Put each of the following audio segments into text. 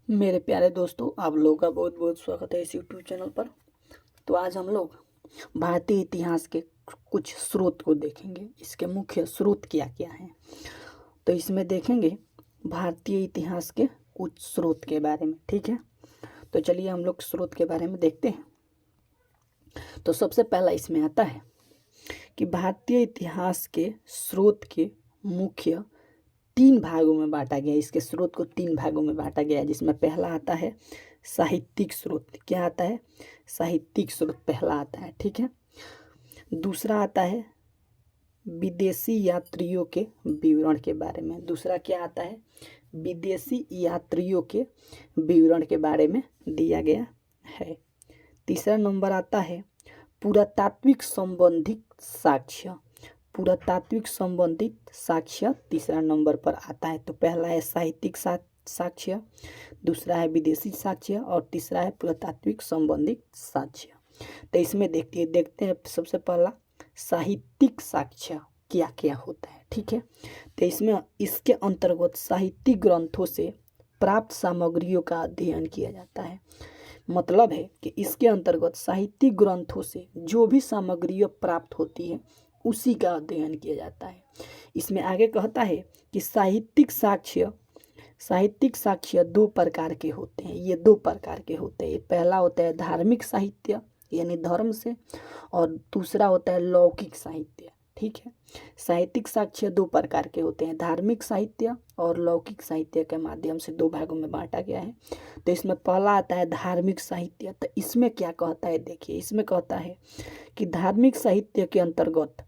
मेरे प्यारे दोस्तों, आप लोगों का बहुत बहुत स्वागत है इस यूट्यूब चैनल पर। तो आज हम लोग भारतीय इतिहास के कुछ स्रोत को देखेंगे। इसके मुख्य स्रोत क्या क्या हैं, तो इसमें देखेंगे भारतीय इतिहास के कुछ स्रोत के बारे में। ठीक है, तो चलिए हम लोग स्रोत के बारे में देखते हैं। तो सबसे पहला इसमें आता है कि भारतीय इतिहास के स्रोत के मुख्य तीन भागों में बांटा गया है। इसके स्रोत को तीन भागों में बांटा गया है, जिसमें पहला आता है साहित्यिक स्रोत। क्या आता है? साहित्यिक स्रोत पहला आता है। ठीक है, दूसरा आता है विदेशी यात्रियों के विवरण के बारे में। दूसरा क्या आता है? विदेशी यात्रियों के विवरण के बारे में दिया गया है। तीसरा नंबर आता है पुरातात्विक संबंधित साक्ष्य। पुरातात्विक संबंधित साक्ष्य तीसरा नंबर पर आता है। तो पहला है साहित्यिक साक्ष्य, दूसरा है विदेशी साक्ष्य और तीसरा है पुरातात्विक संबंधित साक्ष्य। तो इसमें देखते हैं सबसे पहला साहित्यिक साक्ष्य क्या क्या होता है। ठीक है, तो इसमें इसके अंतर्गत साहित्यिक ग्रंथों से प्राप्त सामग्रियों का अध्ययन किया जाता है। मतलब है कि इसके अंतर्गत साहित्यिक ग्रंथों से जो भी सामग्रियाँ प्राप्त होती है उसी का अध्ययन किया जाता है। इसमें आगे कहता है कि साहित्यिक साक्ष्य दो प्रकार के होते हैं। ये दो प्रकार के होते हैं। पहला होता है धार्मिक साहित्य यानी धर्म से, और दूसरा होता है लौकिक साहित्य। ठीक है, साहित्यिक साक्ष्य दो प्रकार के होते हैं, धार्मिक साहित्य और लौकिक साहित्य के माध्यम से दो भागों में बांटा गया है। तो इसमें पहला आता है धार्मिक साहित्य। तो इसमें क्या कहता है, देखिए इसमें कहता है कि धार्मिक साहित्य के अंतर्गत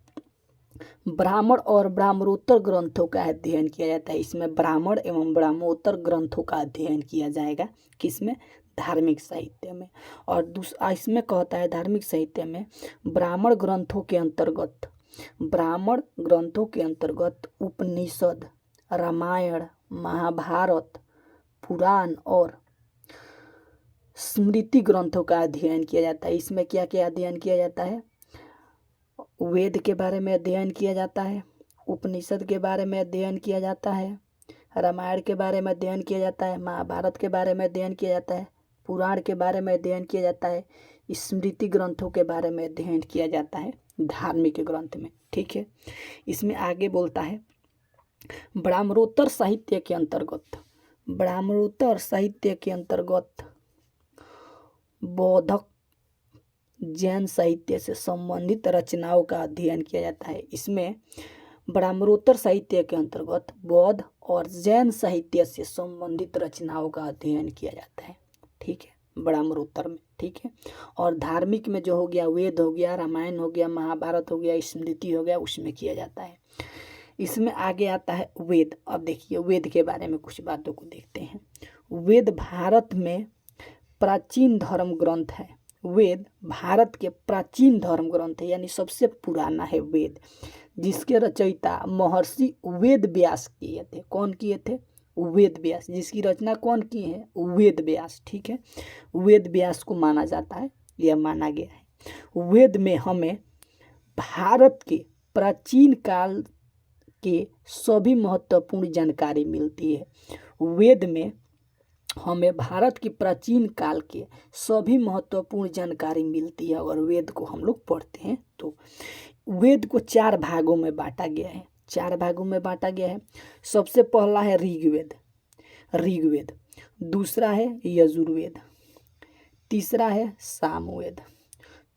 ब्राह्मण और ब्राह्मणोत्तर ग्रंथों का अध्ययन किया जाता है। इसमें ब्राह्मण एवं ब्राह्मणोत्तर ग्रंथों का अध्ययन किया जाएगा, किसमें? धार्मिक साहित्य में। और दूसरा इसमें कहता है धार्मिक साहित्य में ब्राह्मण ग्रंथों के अंतर्गत उपनिषद, रामायण, महाभारत, पुराण और स्मृति ग्रंथों का अध्ययन किया जाता है। इसमें क्या क्या अध्ययन किया जाता है? वेद के बारे में अध्ययन किया जाता है, उपनिषद के बारे में अध्ययन किया जाता है, रामायण के बारे में अध्ययन किया जाता है, महाभारत के बारे में अध्ययन किया जाता है, पुराण के बारे में अध्ययन किया जाता है, स्मृति ग्रंथों के बारे में अध्ययन किया जाता है धार्मिक ग्रंथ में। ठीक है, इसमें आगे बोलता है ब्राह्मणोत्तर साहित्य के अंतर्गत बौद्धक जैन साहित्य से संबंधित रचनाओं का अध्ययन किया जाता है। इसमें ब्राह्मणोत्तर साहित्य के अंतर्गत बौद्ध और जैन साहित्य से संबंधित रचनाओं का अध्ययन किया जाता है। ठीक है, ब्राह्मणोत्तर में। ठीक है, और धार्मिक में जो हो गया वेद हो गया, रामायण हो गया, महाभारत हो गया, स्मृति हो गया, उसमें किया जाता है। इसमें आगे आता है वेद। अब देखिए वेद के बारे में कुछ बातों को देखते हैं। वेद भारत में प्राचीन धर्म ग्रंथ है। वेद भारत के प्राचीन धर्म ग्रंथ है, यानी सबसे पुराना है वेद, जिसके रचयिता महर्षि वेद व्यास किए थे। कौन किए थे? वेद व्यास। जिसकी रचना कौन की है? वेद व्यास। ठीक है, वेद व्यास को माना जाता है, यह माना गया है। वेद में हमें भारत के प्राचीन काल के सभी महत्वपूर्ण जानकारी मिलती है। वेद में हमें भारत की प्राचीन काल के सभी महत्वपूर्ण जानकारी मिलती है। और वेद को हम लोग पढ़ते हैं तो वेद को चार भागों में बांटा गया है। सबसे पहला है ऋग्वेद, दूसरा है यजुर्वेद, तीसरा है सामवेद,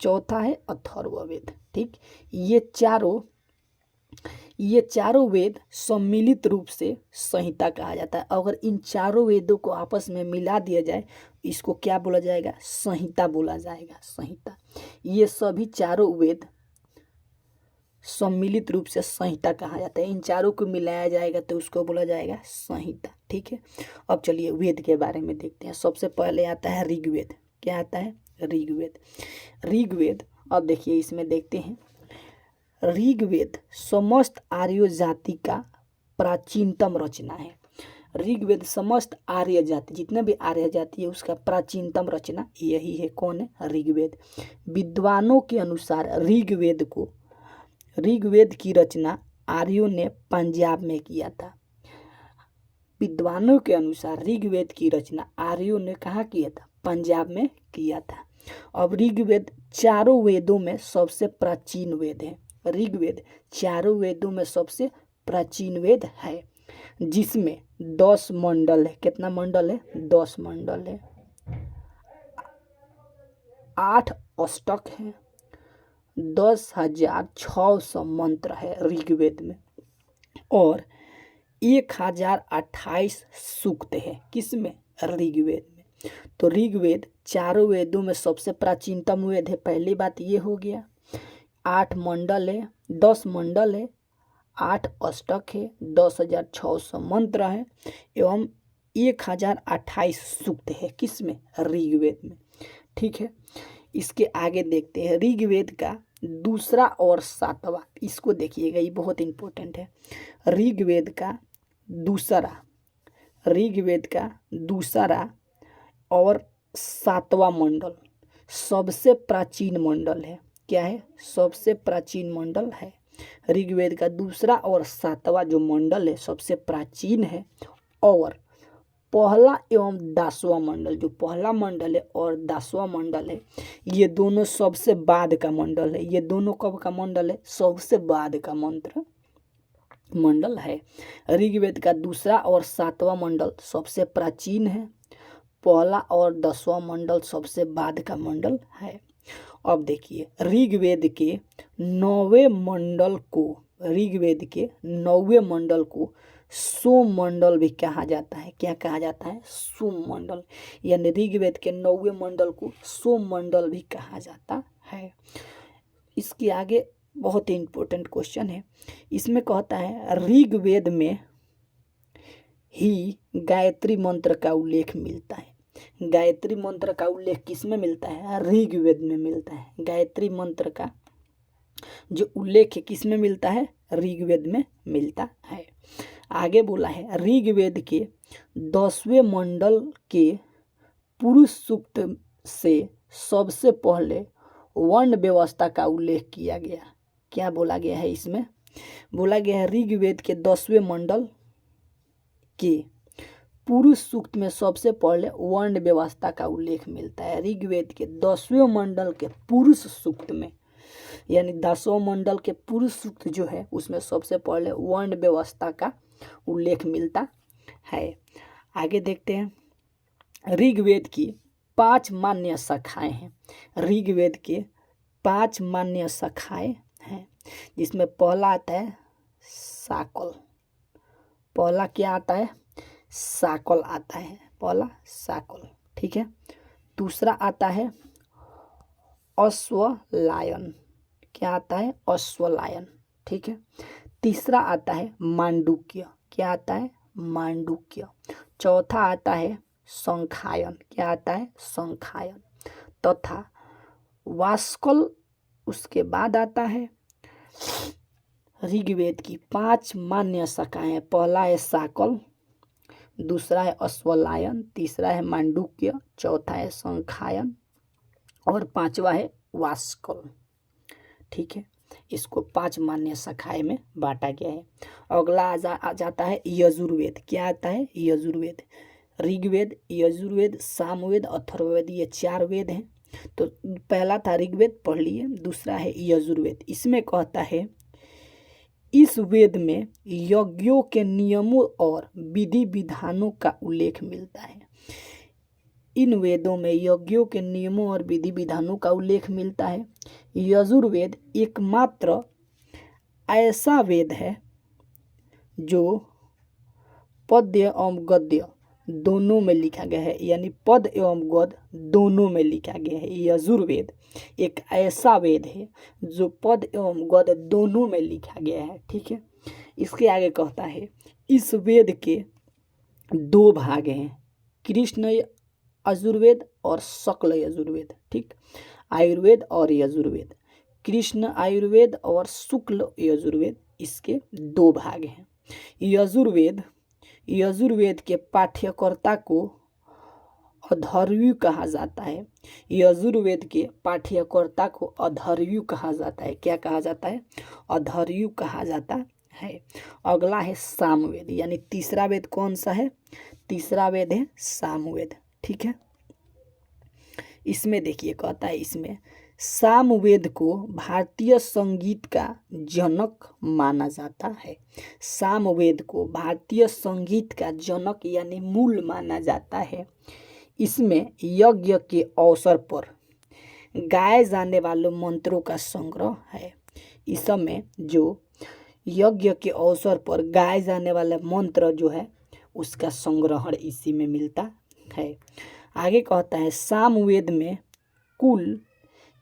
चौथा है अथर्ववेद। ठीक, ये चारों वेद सम्मिलित रूप से संहिता कहा जाता है। अगर इन चारों वेदों को आपस में मिला दिया जाए, इसको क्या बोला जाएगा? संहिता बोला जाएगा, संहिता। ये सभी चारों वेद सम्मिलित रूप से संहिता कहा जाता है। इन चारों को मिलाया जाएगा तो उसको बोला जाएगा संहिता। ठीक है, अब चलिए वेद के बारे में देखते हैं। सबसे पहले आता है ऋग्वेद। क्या आता है? ऋग्वेद। अब देखिए इसमें देखते हैं, ऋग्वेद समस्त आर्य जाति का प्राचीनतम रचना है। ऋग्वेद समस्त आर्य जाति, जितने भी आर्य जाति है उसका प्राचीनतम रचना यही है। कौन है? ऋग्वेद। विद्वानों के अनुसार ऋग्वेद की रचना आर्यों ने पंजाब में किया था। विद्वानों के अनुसार ऋग्वेद की रचना आर्यों ने कहाँ किया था? पंजाब में किया था। अब ऋग्वेद चारों वेदों में सबसे प्राचीन वेद है। ऋग्वेद चारों वेदों में सबसे प्राचीन वेद है, जिसमें 10 मंडल है। कितना मंडल है? 10 मंडल है। 8 अष्टक है, 10,600 मंत्र है ऋग्वेद में, और 1028 सूक्त है। किसमें? ऋग्वेद में। तो ऋग्वेद चारों वेदों में सबसे प्राचीनतम वेद है। पहली बात ये हो गया। 8 मंडल है, 10 मंडल है, 8 अष्टक है, 10,600 मंत्र है एवं 1028 सूक्त है। किसमें? ऋग्वेद में। ठीक है, इसके आगे देखते हैं दूसरा का दूसरा और सातवां। इसको देखिएगा, ये बहुत इंपॉर्टेंट है। ऋग्वेद का दूसरा और सातवां मंडल सबसे प्राचीन मंडल है। क्या है? सबसे प्राचीन मंडल है। ऋग्वेद का दूसरा और सातवां जो मंडल है सबसे प्राचीन है, और पहला एवं 10वां मंडल, जो पहला मंडल है और 10वां मंडल है, ये दोनों सबसे बाद का मंडल है। ये दोनों कब का मंडल है? सबसे बाद का मंडल है। ऋग्वेद का दूसरा और सातवां मंडल सबसे प्राचीन है, पहला और 10वां मंडल सबसे बाद का मंडल है। अब देखिए, ऋग्वेद के 9वें मंडल को सोम मंडल भी कहा जाता है। क्या कहा जाता है? सोम मंडल। यानी ऋग्वेद के 9वें मंडल को सोम मंडल भी कहा जाता है। इसके आगे बहुत ही इंपॉर्टेंट क्वेश्चन है। इसमें कहता है ऋग्वेद में ही गायत्री मंत्र का उल्लेख मिलता है। गायत्री मंत्र का उल्लेख किस में मिलता है? ऋग्वेद में मिलता है। गायत्री मंत्र का जो उल्लेख है किस में मिलता है? ऋग्वेद में मिलता है। आगे बोला है ऋग्वेद के 10वें मंडल के पुरुष सूक्त से सबसे पहले वर्ण व्यवस्था का उल्लेख किया गया। क्या बोला गया है? इसमें बोला गया है ऋग्वेद के 10वें मंडल के पुरुष सूक्त में सबसे पहले वर्ण व्यवस्था का उल्लेख मिलता है। ऋग्वेद के 10वें मंडल के पुरुष सूक्त में, यानी 10वां मंडल के पुरुष सूक्त जो है उसमें सबसे पहले वर्ण व्यवस्था का उल्लेख मिलता है। आगे देखते हैं। ऋग्वेद की 5 मान्य शाखाएं हैं। ऋग्वेद के 5 मान्य शाखाएं हैं, जिसमें पहला आता है शाकल। पहला क्या आता है? शाकल आता है। पहला शाकल। ठीक है। दूसरा आता है अश्वलायन। क्या आता है? अश्वलायन। ठीक है। तीसरा आता है मांडुक्य। क्या आता है? मांडुक्य। चौथा आता है संखायन। क्या आता है? संखायन। तथा वास्कल उसके बाद आता है। ऋग्वेद की 5 मान्य शाखाएं, पहला है शाकल, दूसरा है अश्वलायन, तीसरा है मांडुक्य, चौथा है संखायन और 5वां है वास्कल। ठीक है, इसको 5 मान्य शाखाएं में बांटा गया है। अगला आ जाता है यजुर्वेद। क्या आता है? यजुर्वेद। ऋग्वेद, यजुर्वेद, सामवेद, अथर्ववेद, ये 4 वेद हैं। तो पहला था ऋग्वेद, पढ़ लिए। दूसरा है यजुर्वेद। इसमें कहता है इस वेद में यज्ञों के नियमों और विधि विधानों का उल्लेख मिलता है। इन वेदों में यज्ञों के नियमों और विधि विधानों का उल्लेख मिलता है। यजुर्वेद एकमात्र ऐसा वेद है जो पद्य एवं गद्य दोनों में लिखा गया है, यानी पद एवं गद्य दोनों में लिखा गया है। यजुर्वेद एक ऐसा वेद है जो पद एवं गद्य दोनों में लिखा गया है। ठीक है। इसके आगे कहता है इस वेद के 2 भाग हैं, कृष्ण यजुर्वेद और शुक्ल यजुर्वेद। ठीक, आयुर्वेद और यजुर्वेद, कृष्ण आयुर्वेद और शुक्ल यजुर्वेद, इसके 2 भाग हैं। यजुर्वेद के पाठ्यकर्ता को अधर्व्यु कहा जाता है। यजुर्वेद के पाठ्यकर्ता को अधर्व्यु कहा जाता है। क्या कहा जाता है? अधर्व्यु कहा जाता है। अगला है सामवेद, यानी तीसरा वेद कौन सा है? तीसरा वेद है सामवेद। ठीक है, इसमें देखिए कहता है, इसमें सामवेद को भारतीय संगीत का जनक माना जाता है। सामवेद को भारतीय संगीत का जनक यानी मूल माना जाता है। इसमें यज्ञ के अवसर पर गाए जाने वाले मंत्रों का संग्रह है। इस समय जो यज्ञ के अवसर पर गाए जाने वाले मंत्र जो है उसका संग्रहण इसी में मिलता है। आगे कहता है सामवेद में कुल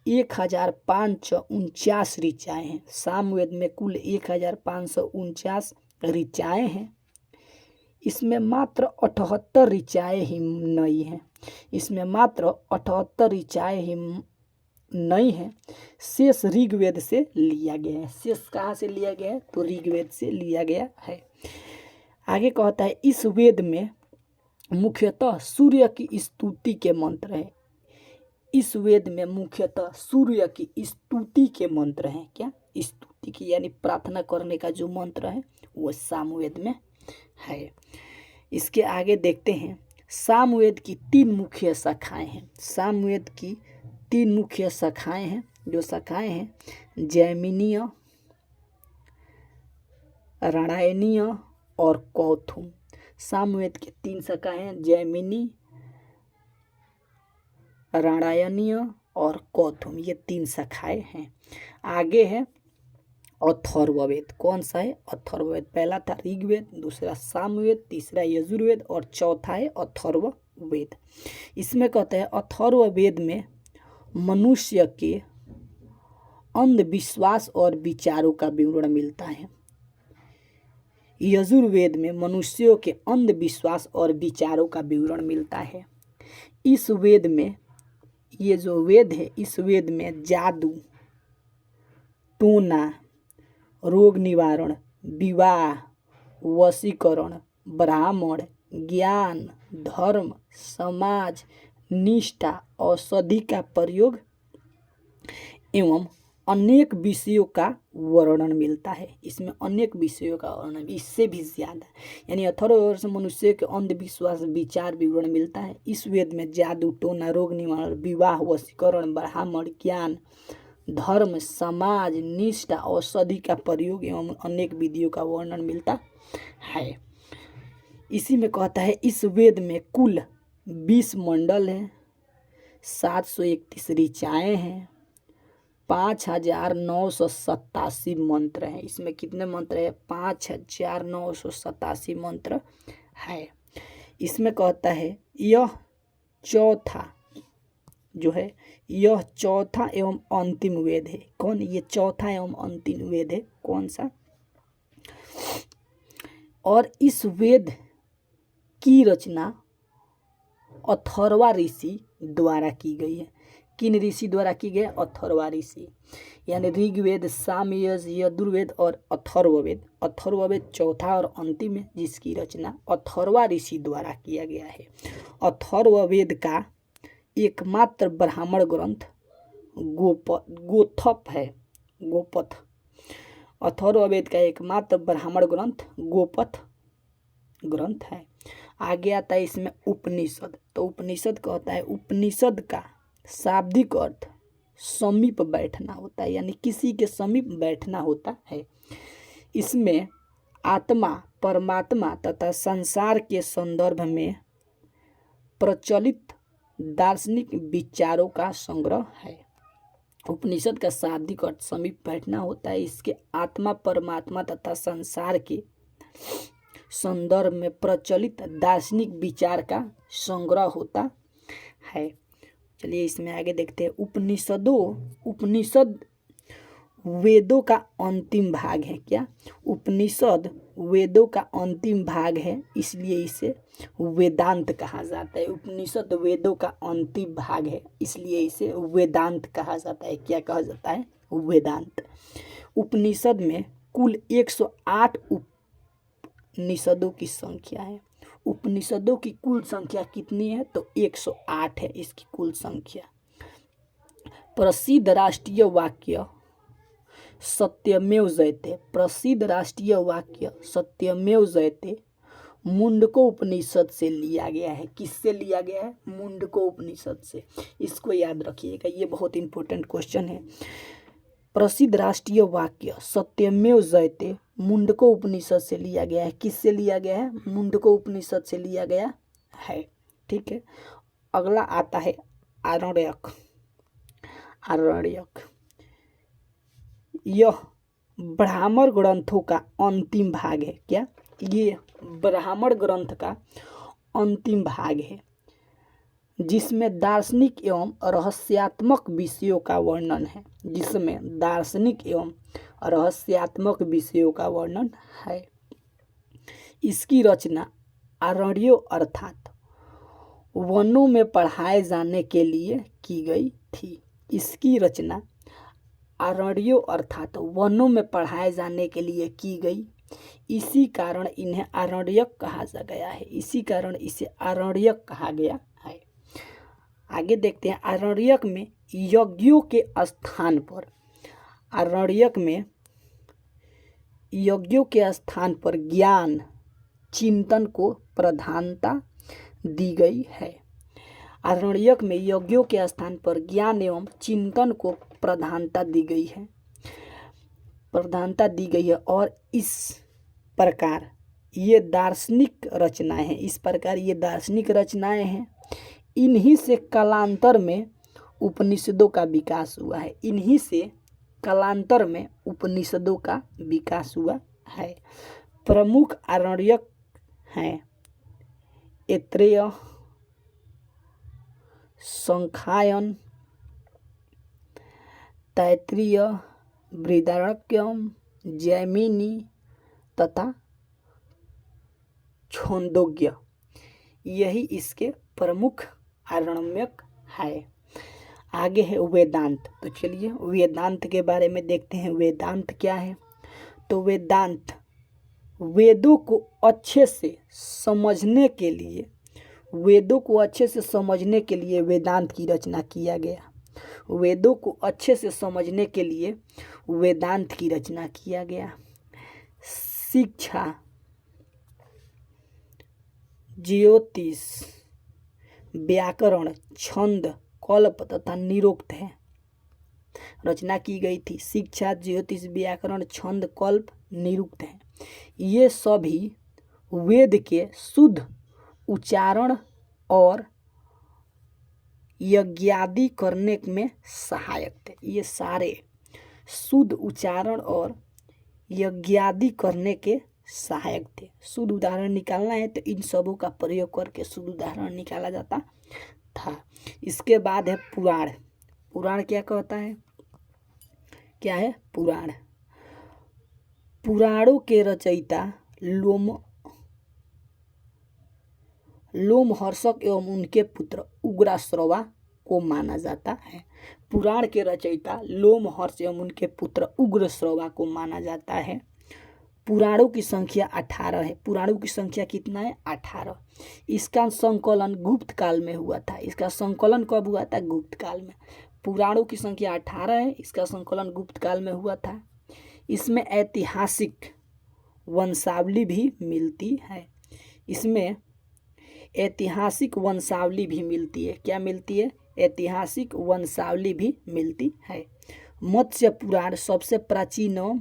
1549 ऋचाएँ हैं। सामवेद में कुल 1549 ऋचाएँ हैं। इसमें मात्र 78 ऋचाएँ ही नई हैं। इसमें मात्र 78 ऋचाएँ ही नई है। शेष ऋग्वेद से लिया गया है। शेष कहाँ से लिया गया है? तो ऋग्वेद से लिया गया है। आगे कहता है इस वेद में मुख्यतः सूर्य की स्तुति के मंत्र हैं। इस वेद में मुख्यतः सूर्य की स्तुति के मंत्र हैं। क्या? स्तुति की, यानी प्रार्थना करने का जो मंत्र है वो सामवेद में है। इसके आगे देखते हैं सामवेद की 3 मुख्य शाखाएं हैं। सामवेद की 3 मुख्य शाखाएं हैं। जो शाखाएं हैं जैमिनीय, रामायणीय और कौथुम। सामवेद की 3 शाखाएं हैं, जैमिनी, रामायणीय और कौथुम, ये 3 शाखाएं हैं। आगे है अथर्ववेद। कौन सा है? अथर्ववेद। पहला था ऋग्वेद, दूसरा सामवेद, तीसरा यजुर्वेद और चौथा है अथर्ववेद। इसमें कहते हैं अथर्ववेद में मनुष्य के अंधविश्वास और विचारों का विवरण मिलता है। यजुर्वेद में मनुष्यों के अंधविश्वास और विचारों का विवरण मिलता है। इस वेद में, ये जो वेद है, इस वेद में जादू, टोना, रोग निवारण, विवाह, वशीकरण, ब्राह्मण, ज्ञान, धर्म, समाज, निष्ठा, औषधि का प्रयोग एवं अनेक विषयों का वर्णन मिलता है। इसमें अनेक विषयों का वर्णन, इससे भी ज्यादा, यानी अथर्ववेद से मनुष्य के अंधविश्वास विचार विवरण मिलता है। इस वेद में जादू, टोना, रोग निवारण, विवाह, वशीकरण, ब्राह्मण, ज्ञान, धर्म, समाज, निष्ठा, औषधि का प्रयोग एवं अनेक विधियों का वर्णन मिलता है। इसी में कहता है इस वेद में कुल 20 मंडल हैं, 731 ऋचाएँ हैं, 5987 मंत्र हैं। इसमें कितने मंत्र है? 5987 मंत्र है। इसमें कहता है यह चौथा जो है, यह चौथा एवं अंतिम वेद है। कौन? ये चौथा एवं अंतिम वेद है। कौन सा? और इस वेद की रचना अथर्वा ऋषि द्वारा की गई है। किन ऋषि द्वारा की गई? अथर्वा ऋषि, यानी ऋग्वेद, सामवेद, यजुर्वेद और अथर्ववेद। अथर्ववेद चौथा और अंतिम है, जिसकी रचना अथर्वा ऋषि द्वारा किया गया है। अथर्ववेद का एकमात्र ब्राह्मण ग्रंथ गोथप है। गोपथ। अथर्ववेद का एकमात्र ब्राह्मण ग्रंथ गोपथ ग्रंथ है। आगे आता है इसमें उपनिषद। तो उपनिषद कहता है उपनिषद का शाब्दिक अर्थ समीप बैठना होता है, यानी किसी के समीप बैठना होता है। इसमें आत्मा, परमात्मा तथा संसार के संदर्भ में प्रचलित दार्शनिक विचारों का संग्रह है। उपनिषद का शाब्दिक अर्थ समीप बैठना होता है। इसके आत्मा, परमात्मा तथा संसार के संदर्भ में प्रचलित दार्शनिक विचार का संग्रह होता है। चलिए इसमें आगे देखते हैं। उपनिषद वेदों का अंतिम भाग है। क्या? उपनिषद वेदों का अंतिम भाग है, इसलिए इसे वेदांत कहा जाता है। उपनिषद वेदों का अंतिम भाग है, इसलिए इसे वेदांत कहा जाता है। क्या कहा जाता है? वेदांत। उपनिषद में कुल 108 उपनिषदों की संख्या है। उपनिषदों की कुल संख्या कितनी है? तो 108 है इसकी कुल संख्या। प्रसिद्ध राष्ट्रीय वाक्य सत्यमेव जयते, प्रसिद्ध राष्ट्रीय वाक्य सत्यमेव जयते मुंडको उपनिषद से लिया गया है। किससे लिया गया है? मुंडको उपनिषद से। इसको याद रखिएगा, ये बहुत इंपॉर्टेंट क्वेश्चन है। प्रसिद्ध राष्ट्रीय वाक्य सत्यमेव जयते मुंडको उपनिषद से लिया गया है। किससे लिया गया है? मुंडको उपनिषद से लिया गया है। ठीक है, अगला आता है आरण्यक। आरण्यक यह ब्राह्मण ग्रंथों का अंतिम भाग है। क्या? ये ब्राह्मण ग्रंथ का अंतिम भाग है जिसमें दार्शनिक एवं रहस्यात्मक विषयों का वर्णन है। जिसमें दार्शनिक एवं रहस्यात्मक विषयों का वर्णन है। इसकी रचना आरण्यों अर्थात वनों में पढ़ाए जाने के लिए की गई थी। इसकी रचना आरण्यों अर्थात वनों में पढ़ाए जाने के लिए की गई। इसी कारण इन्हें आरण्यक कहा जा गया है। इसी कारण इसे आरण्यक कहा गया है। आगे देखते हैं, आरण्यक में यज्ञों के स्थान पर, आरण्यक में यज्ञों के स्थान पर ज्ञान चिंतन को प्रधानता दी गई है। आरण्यक में यज्ञों के स्थान पर ज्ञान एवं चिंतन को प्रधानता दी गई है, प्रधानता दी गई है। और इस प्रकार ये दार्शनिक रचनाएं हैं। इस प्रकार ये दार्शनिक रचनाएं हैं। इन्हीं से कालांतर में उपनिषदों का विकास हुआ है। इन्हीं से कालांतर में उपनिषदों का विकास हुआ है। प्रमुख आरण्यक हैं ऐत्रेय, सांख्यायन, तैत्तिरीय, बृहदारण्यकम, जैमिनी तथा छांदोग्य। यही इसके प्रमुख आरण्यक है। आगे है वेदांत। तो चलिए वेदांत के बारे में देखते हैं। वेदांत क्या है? तो वेदांत वेदों को अच्छे से समझने के लिए, वेदों को अच्छे से समझने के लिए वेदांत की रचना किया गया। वेदों को अच्छे से समझने के लिए वेदांत की रचना किया गया। शिक्षा, ज्योतिष, व्याकरण, छंद, कल्प तथा निरुक्त है। रचना की गई थी। शिक्षा, ज्योतिष, व्याकरण, छंद, कल्प, निरुक्त है। ये सभी वेद के शुद्ध उच्चारण और यज्ञादि करने में सहायक थे। ये सारे शुद्ध उच्चारण और यज्ञादि करने के सहायक थे। शुद्ध उदाहरण निकालना है तो इन सबों का प्रयोग करके शुद्ध उदाहरण निकाला जाता था। इसके बाद है पुराण। पुराण क्या कहता है? क्या है पुराण? पुराणों के रचयिता लोमहर्षक एवं उनके पुत्र उग्रश्रवा को माना जाता है। पुराण के रचयिता लोमहर्ष एवं उनके पुत्र उग्रश्रवा को माना जाता है। पुराणों की संख्या 18 है। पुराणों की संख्या कितना है? 18। इसका संकलन गुप्त काल में हुआ था। इसका संकलन कब हुआ था? गुप्त काल में। पुराणों की संख्या 18 है। इसका संकलन गुप्त काल में हुआ था। इसमें ऐतिहासिक वंशावली भी मिलती है। इसमें ऐतिहासिक वंशावली भी मिलती है। क्या मिलती है? ऐतिहासिक वंशावली भी मिलती है। मत्स्य पुराण सबसे प्राचीन एवं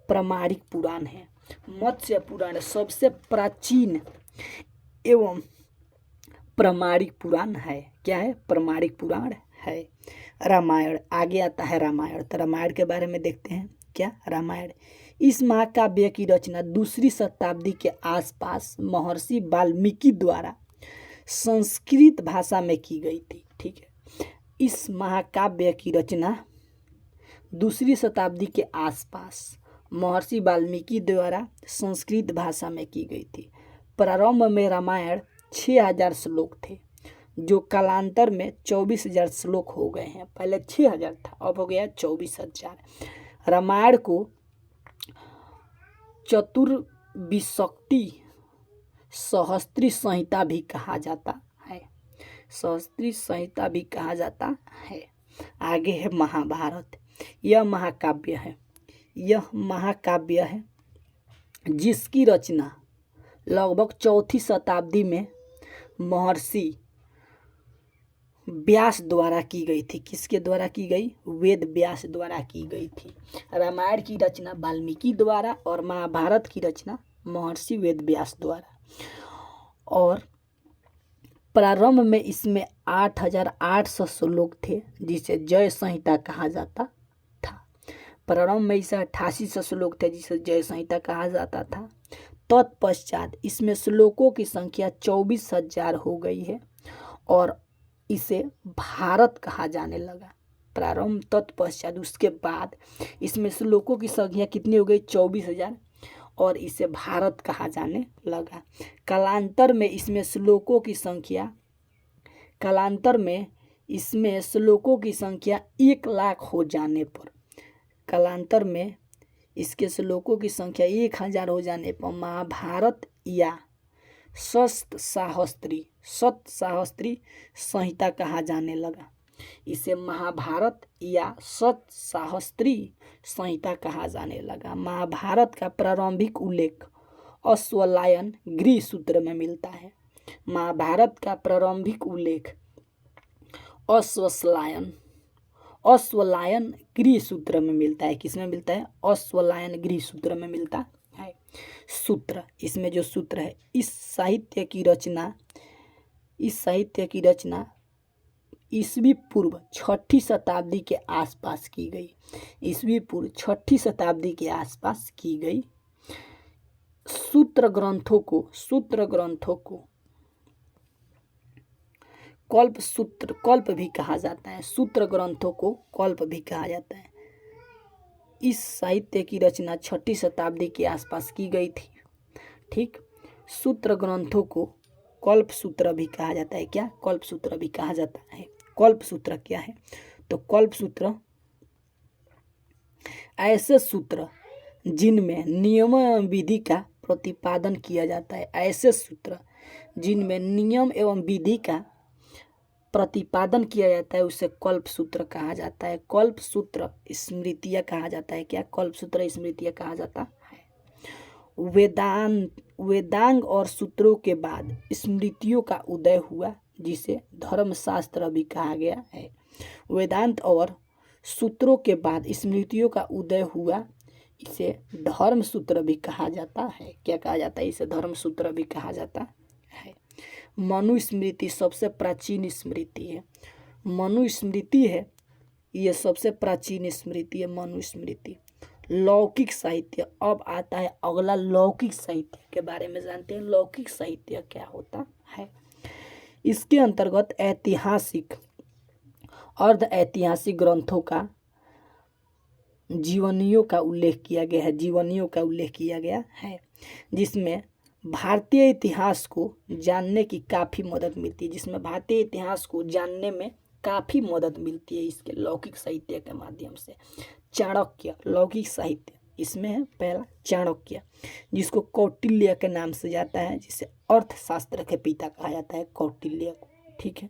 प्रामाणिक पुराण है। मत्स्य पुराण सबसे प्राचीन एवं प्रामाणिक पुराण है। क्या है? प्रामाणिक पुराण है। रामायण आगे आता है। रामायण, तो रामायण के बारे में देखते हैं। क्या? रामायण इस महाकाव्य की रचना दूसरी शताब्दी के आसपास महर्षि वाल्मीकि द्वारा संस्कृत भाषा में की गई थी। ठीक है, इस महाकाव्य की रचना दूसरी शताब्दी के आसपास महर्षि वाल्मीकि द्वारा संस्कृत भाषा में की गई थी। प्रारंभ में रामायण 6000 श्लोक थे, जो कालांतर में 24,000 श्लोक हो गए हैं। पहले 6000 था, अब हो गया 24,000। रामायण को चतुर्विंशति सहस्त्री संहिता भी कहा जाता है। सहस्त्री संहिता भी कहा जाता है। आगे है महाभारत। यह महाकाव्य है। यह महाकाव्य है जिसकी रचना लगभग 4वीं शताब्दी में महर्षि व्यास द्वारा की गई थी। किसके द्वारा की गई? वेद व्यास द्वारा की गई थी। रामायण की रचना वाल्मीकि द्वारा और महाभारत की रचना महर्षि वेद व्यास द्वारा। और प्रारंभ में इसमें 8,800 श्लोक थे जिसे जय संहिता कहा जाता था। प्रारंभ में इसे 8800 श्लोक थे जिसे जय संहिता कहा जाता था। तत्पश्चात इसमें श्लोकों की संख्या 24,000 हो गई है और इसे भारत कहा जाने लगा। प्रारंभ तत्पश्चात उसके बाद इसमें श्लोकों की संख्या कितनी हो गई? 24,000 और इसे भारत कहा जाने लगा। कालांतर में इसमें श्लोकों की संख्या 1 लाख हो जाने पर, कालांतर में इसके श्लोकों की संख्या 1000 हो जाने पर महाभारत या सप्तसाहस्त्री संहिता कहा जाने लगा। इसे महाभारत या सप्तसाहस्त्री संहिता कहा जाने लगा। महाभारत का प्रारंभिक उल्लेख अश्वलायन गृह सूत्र में मिलता है। महाभारत का प्रारंभिक उल्लेख अश्वलायन गृह सूत्र में मिलता है। किसमें मिलता है? अश्वलायन गृह सूत्र में मिलता है। सूत्र, इसमें जो सूत्र है, इस साहित्य की रचना ईसवी पूर्व 6ठी शताब्दी के आसपास की गई। ईसवी पूर्व 6ठी शताब्दी के आसपास की गई। सूत्र ग्रंथों को कल्प भी कहा जाता है। सूत्र ग्रंथों को कल्प भी कहा जाता है। इस साहित्य की रचना 6ठी शताब्दी के आसपास की गई थी। ठीक, सूत्र ग्रंथों को कल्प सूत्र भी कहा जाता है। क्या? कल्प सूत्र भी कहा जाता है। कल्प सूत्र क्या है? तो कल्प सूत्र ऐसे सूत्र जिनमें नियम एवं विधि का प्रतिपादन किया जाता है। ऐसे सूत्र जिनमें नियम एवं विधि का प्रतिपादन किया जाता है उसे कल्प सूत्र कहा जाता है। कल्प सूत्र स्मृतियाँ कहा जाता है। क्या? कल्प सूत्र स्मृतियाँ कहा जाता है। वेदांग और सूत्रों के बाद स्मृतियों का उदय हुआ जिसे धर्मशास्त्र भी कहा गया है। वेदांत और सूत्रों के बाद स्मृतियों का उदय हुआ, इसे धर्म सूत्र भी कहा जाता है। क्या कहा जाता है? इसे धर्म सूत्र भी कहा जाता है। मनुस्मृति सबसे प्राचीन स्मृति है। मनुस्मृति है, ये सबसे प्राचीन स्मृति है मनुस्मृति। लौकिक साहित्य, अब आता है अगला लौकिक साहित्य के बारे में जानते हैं। लौकिक साहित्य क्या होता है? इसके अंतर्गत ऐतिहासिक, अर्ध ऐतिहासिक ग्रंथों का जीवनियों का उल्लेख किया गया है जिसमें भारतीय इतिहास को जानने की काफ़ी मदद मिलती है। भारतीय इतिहास को जानने में काफ़ी मदद मिलती है इसके लौकिक साहित्य के माध्यम से। चाणक्य, लौकिक साहित्य, इसमें है पहला चाणक्य, जिसको कौटिल्य के नाम से जाता है, जिसे अर्थशास्त्र के पिता कहा जाता है, कौटिल्य को। ठीक है,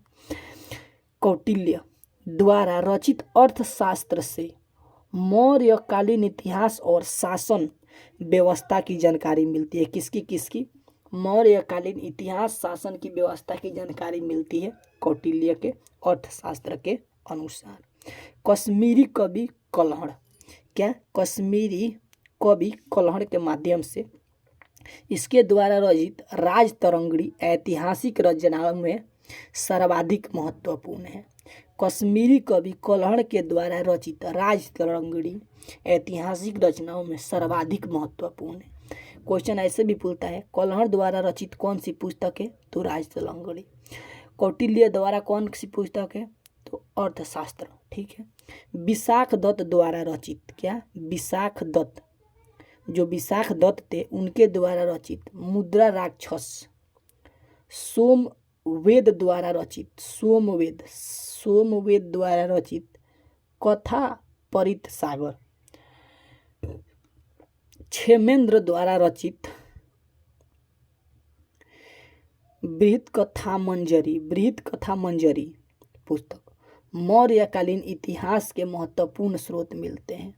कौटिल्य द्वारा रचित अर्थशास्त्र से मौर्यकालीन इतिहास और शासन व्यवस्था की जानकारी मिलती है। किसकी? मौर्यकालीन इतिहास शासन की व्यवस्था की जानकारी मिलती है कौटिल्य के अर्थशास्त्र के अनुसार। कश्मीरी कवि कल्हड़, क्या? कश्मीरी कवि कल्हड़ के माध्यम से इसके द्वारा रचित राजतरंगिणी ऐतिहासिक रचनाओं में सर्वाधिक महत्वपूर्ण है। कश्मीरी कवि कल्हड़ के द्वारा रचित राजतरंगिणी ऐतिहासिक रचनाओं में सर्वाधिक महत्वपूर्ण है। क्वेश्चन ऐसे भी पूछता है, कल्हड़ द्वारा रचित कौन सी पुस्तक है? तो राजतरंगिणी। कौटिल्य द्वारा कौन सी पुस्तक है? तो अर्थशास्त्र। ठीक है। विशाख दत्त द्वारा रचित, क्या? विशाख दत्त, जो विशाख दत्त थे उनके द्वारा रचित मुद्रा राक्षस। सोमवेद द्वारा रचित कथा परित सागर। क्षेमेंद्र द्वारा रचित बृहत कथा मंजरी पुस्तक। मौर्यकालीन इतिहास के महत्वपूर्ण स्रोत मिलते हैं।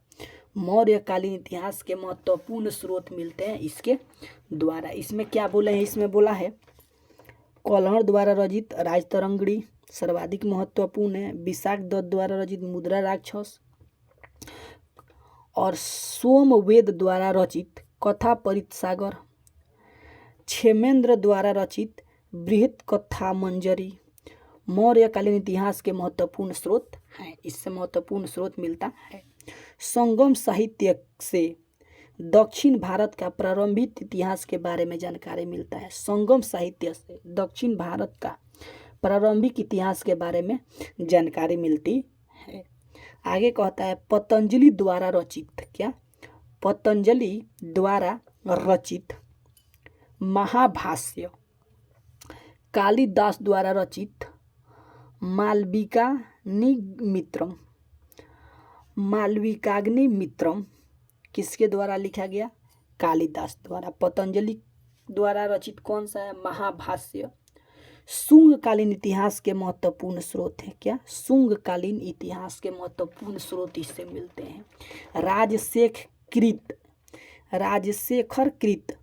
मौर्यकालीन इतिहास के महत्वपूर्ण स्रोत मिलते हैं इसके द्वारा। इसमें क्या बोले हैं, इसमें बोला है कल्हड़ द्वारा रचित राजतरंगिणी सर्वाधिक महत्वपूर्ण है, विशाख दत्त द्वारा रचित मुद्रा राक्षस और सोमवेद द्वारा रचित कथा परितसागर, क्षेमेंद्र द्वारा रचित बृहत कथा मंजरी मौर्यकालीन इतिहास के महत्वपूर्ण स्रोत हैं। इससे महत्वपूर्ण स्रोत मिलता है। संगम साहित्य से दक्षिण भारत का प्रारंभिक इतिहास के बारे में जानकारी मिलता है। संगम साहित्य से दक्षिण भारत का प्रारंभिक इतिहास के बारे में जानकारी मिलती है। आगे कहता है पतंजलि द्वारा रचित, क्या पतंजलि द्वारा रचित महाभाष्य, कालिदास द्वारा रचित मालविकाग्निमित्रम किसके द्वारा लिखा गया, कालिदास द्वारा। पतंजलि द्वारा रचित कौन सा है, महाभाष्य। शुंगकालीन इतिहास के महत्वपूर्ण स्रोत हैं, क्या शुंगकालीन इतिहास के महत्वपूर्ण स्रोत इससे मिलते हैं। राजशेखर कृत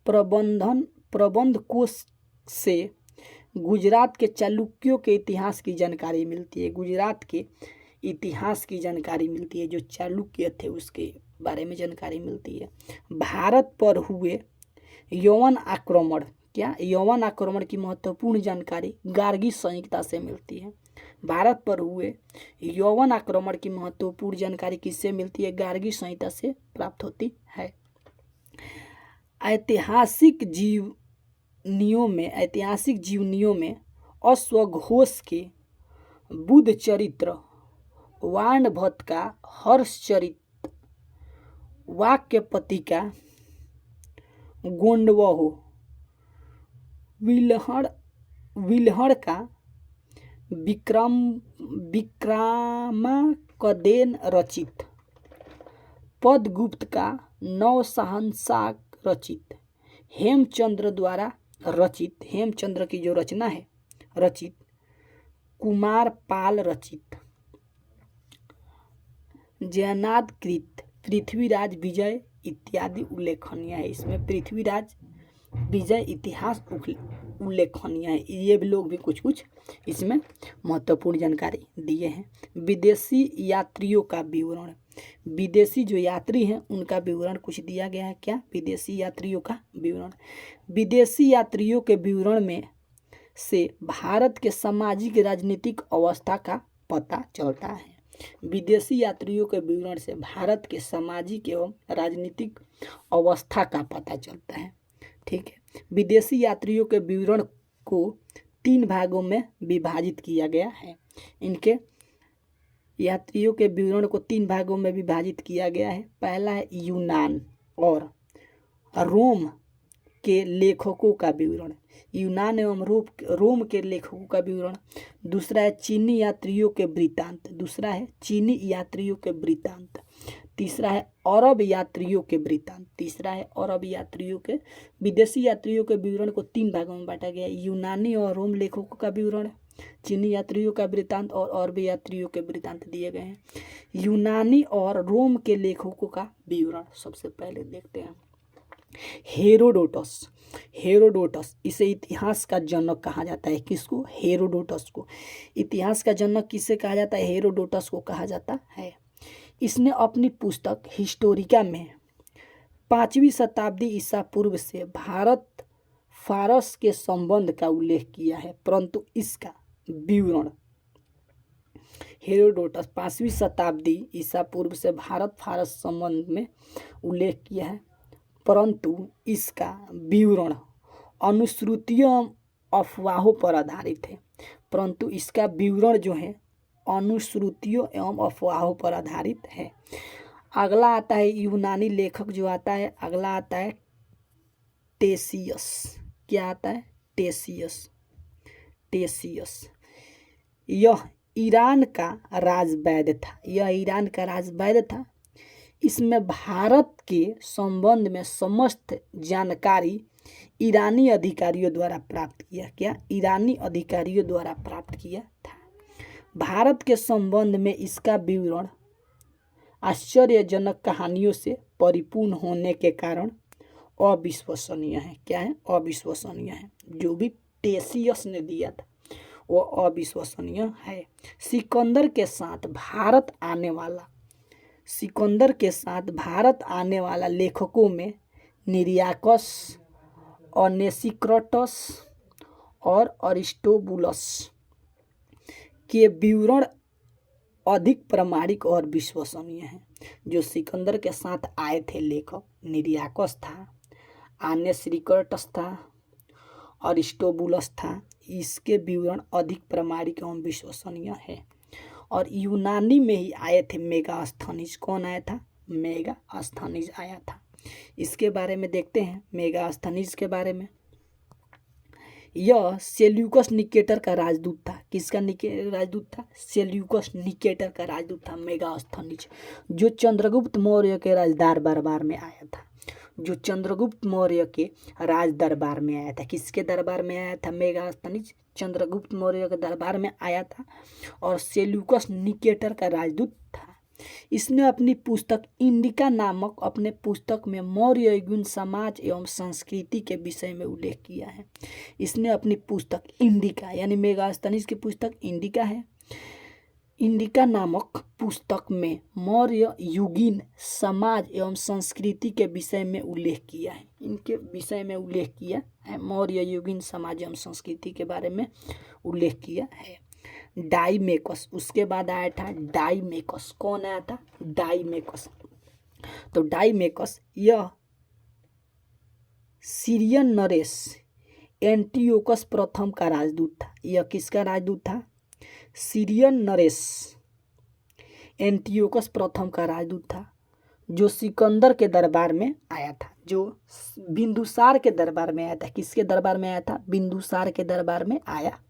प्रबंध कोश से गुजरात के चालुक्यों के इतिहास की जानकारी मिलती है। गुजरात के इतिहास की जानकारी मिलती है, जो चालुक्य थे उसके बारे में जानकारी मिलती है। भारत पर हुए यौवन आक्रमण, क्या यौवन आक्रमण की महत्वपूर्ण जानकारी गार्गी संहिता से मिलती है। भारत पर हुए यौवन आक्रमण की महत्वपूर्ण जानकारी किससे मिलती है, गार्गी संहिता से प्राप्त होती है। ऐतिहासिक जीवनियों में अश्वघोष के बुद्ध चरित्र, वाणभट्ट का हर्षचरित, वाक्यपति का गोंडवहो, विल्हड़ का विक्रमाकदेन रचित, पदगुप्त का नवशहंसाह रचित, हेमचंद्र द्वारा रचित, हेमचंद्र की जो रचना है रचित, कुमारपाल रचित, जयनाद कृत, पृथ्वीराज विजय इत्यादि उल्लेखनीय है। इसमें पृथ्वीराज विजय इतिहास उल्लेखनीय है। ये भी लोग भी कुछ कुछ इसमें महत्वपूर्ण जानकारी दिए हैं। विदेशी यात्रियों का विवरण, विदेशी जो यात्री हैं उनका विवरण कुछ दिया गया है। क्या विदेशी यात्रियों का विवरण, विदेशी यात्रियों के विवरण में से भारत के सामाजिक राजनीतिक अवस्था का पता चलता है। विदेशी यात्रियों के विवरण से भारत के सामाजिक एवं राजनीतिक अवस्था का पता चलता है। ठीक है, विदेशी यात्रियों के विवरण को 3 भागों में विभाजित किया गया है। इनके यात्रियों के विवरण को 3 भागों में विभाजित किया गया है। पहला है यूनान और रोम के लेखकों का विवरण, यूनान एवं रोम के लेखकों का विवरण। दूसरा है चीनी यात्रियों के वृत्तांत, दूसरा है चीनी यात्रियों के वृत्तांत। तीसरा है अरब यात्रियों के वृत्तांत, तीसरा है अरब यात्रियों के। विदेशी यात्रियों के विवरण को 3 भागों में बांटा गया है। यूनानी और रोम लेखकों का विवरण, चीनी यात्रियों का वृत्तांत और अरब यात्रियों के वृत्तांत दिए गए हैं। यूनानी और रोम के लेखकों का विवरण सबसे पहले देखते हैं। हेरोडोटस, इसे इतिहास का जनक कहा जाता है। किसको, हेरोडोटस को। इतिहास का जनक किसे कहा जाता है, हेरोडोटस को कहा जाता है। इसने अपनी पुस्तक हिस्टोरिका में 5वीं शताब्दी ईसा पूर्व से भारत फारस के संबंध का उल्लेख किया है, परंतु इसका विवरण, हेरोडोटस 5वीं शताब्दी ईसा पूर्व से भारत फारस संबंध में उल्लेख किया है, परंतु इसका विवरण अनुश्रुतियों अफवाहों पर आधारित है। परंतु इसका विवरण जो है अनुश्रुतियों एवं अफवाहों पर आधारित है। अगला आता है यूनानी लेखक जो आता है, अगला आता है टेसियस। क्या आता है, टेसियस। यह ईरान का राजवैद्य था, इसमें भारत के संबंध में समस्त जानकारी ईरानी अधिकारियों द्वारा प्राप्त किया। क्या, ईरानी अधिकारियों द्वारा प्राप्त किया था। भारत के संबंध में इसका विवरण आश्चर्यजनक कहानियों से परिपूर्ण होने के कारण अविश्वसनीय है। क्या है? अविश्वसनीय है। जो भी टेसियस ने दिया था वो अविश्वसनीय है। सिकंदर के साथ भारत आने वाला लेखकों में निरियाकस, अनेसिक्राटस और अरिस्टोबुलस के विवरण अधिक प्रामाणिक और विश्वसनीय हैं। जो सिकंदर के साथ आए थे लेखक, निरियाकस था, आनेसिक्राटस था, अरिस्टोबुलस था, इसके विवरण अधिक प्रामाणिक एवं विश्वसनीय है। और यूनानी में ही आए थे मेगास्थनीज। कौन आया था? मेगास्थनीज आया था। इसके बारे में देखते हैं, मेगास्थनीज के बारे में। यह सेल्यूकस निकेटर का राजदूत था। किसका राजदूत था? सेल्यूकस निकेटर का राजदूत था मेगास्थनीज, जो चंद्रगुप्त मौर्य के राजदार दरबार में आया था। जो चंद्रगुप्त मौर्य के राज दरबार में आया था। किसके दरबार में आया था? मेगास्थनीज चंद्रगुप्त मौर्य के दरबार में आया था और सेल्यूकस निकेटर का राजदूत था। इसने अपनी पुस्तक इंडिका नामक अपने पुस्तक में मौर्य युगीन समाज एवं संस्कृति के विषय में उल्लेख किया है। इसने अपनी पुस्तक इंडिका, यानी मेगास्थनीज की पुस्तक इंडिका है, इंडिका नामक पुस्तक में मौर्य युगीन समाज एवं संस्कृति के विषय में उल्लेख किया है। इनके विषय में उल्लेख किया है, मौर्य युगीन समाज एवं संस्कृति के बारे में उल्लेख किया है। डाइमेकस, उसके बाद आया था डाइमेकस। कौन आया था? डाइमेकस। तो डाइमेकस यह सीरियन नरेश एंटियोकस प्रथम का राजदूत था। यह किसका राजदूत था? सीरियन नरेश एंटियोकस प्रथम का राजदूत था, जो सिकंदर के दरबार में आया था, जो बिंदुसार के दरबार में आया था। किसके दरबार में आया था? बिंदुसार के दरबार में आया था।